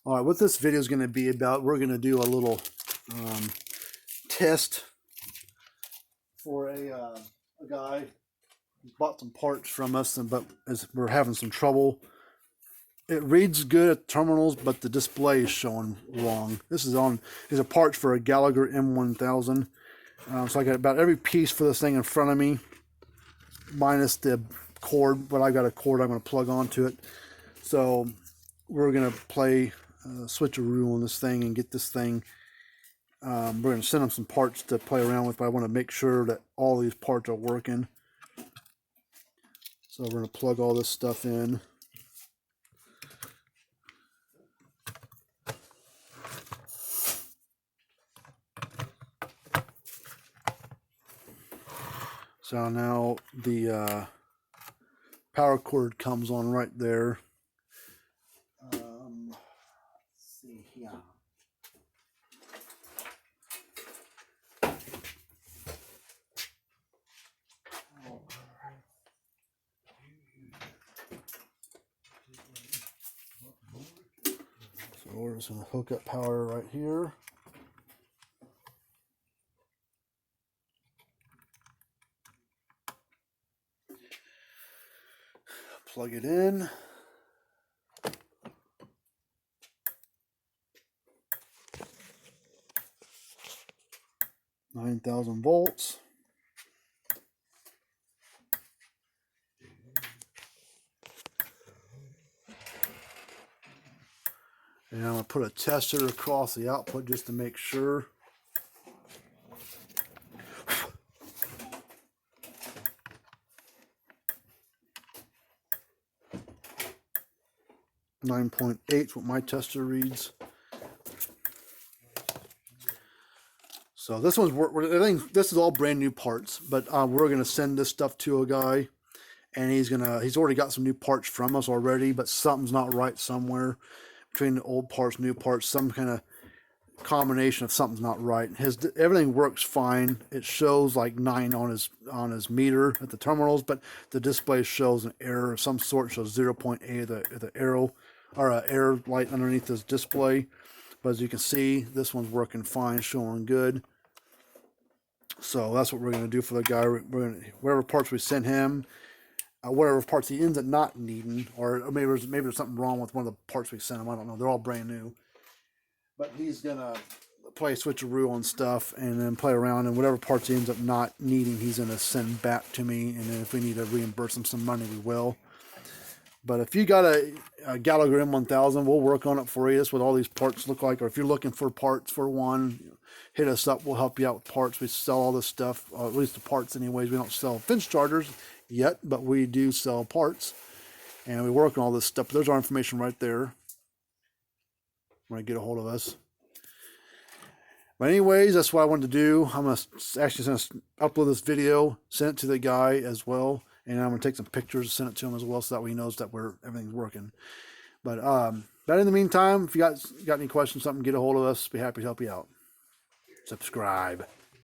All right, what this video is going to be about, we're going to do a little test for a guy who bought some parts from us, but as we're having some trouble. It reads good at terminals, but the display is showing wrong. These are parts for a Gallagher M1000. So I got about every piece for this thing in front of me, minus the cord, but I got a cord I'm going to plug onto it. So we're going to play switcheroo on this thing and get this thing. We're going to send them some parts to play around with, but I want to make sure that all these parts are working. So we're going to plug all this stuff in. So now the power cord comes on right there. Let's see here. So we're just going to hook up power right here. Plug it in. $9,000 volts. And I'm going to put a tester across the output just to make sure. .8 is what my tester reads. So this one's I think this is all brand new parts, but we're gonna send this stuff to a guy, and he's already got some new parts from us already, but something's not right somewhere between the old parts, new parts, some kind of combination of something's not right. Everything works fine. It shows like 9 on his meter at the terminals, but the display shows an error of some sort. It shows 0.8 the arrow or error light underneath this display. But as you can see, this one's working fine, showing good. So that's what we're going to do for the guy. Whatever parts we send him, whatever parts he ends up not needing, or maybe there's something wrong with one of the parts we sent him. I don't know. They're all brand new. But he's going to play switcheroo on stuff and then play around, and whatever parts he ends up not needing, he's going to send back to me. And then if we need to reimburse him some money, we will. But if you got a Gallagher M1000, we'll work on it for you. That's what all these parts look like. Or if you're looking for parts for one, hit us up. We'll help you out with parts. We sell all this stuff, at least the parts anyways. We don't sell fence chargers yet, but we do sell parts. And we work on all this stuff. There's our information right there. Want to get a hold of us. But anyways, that's what I wanted to do. I'm going to actually upload this video, send it to the guy as well. And I'm going to take some pictures, send it to him as well, so that way he knows that everything's working. But in the meantime, if you got any questions, something, get a hold of us. Be happy to help you out. Subscribe.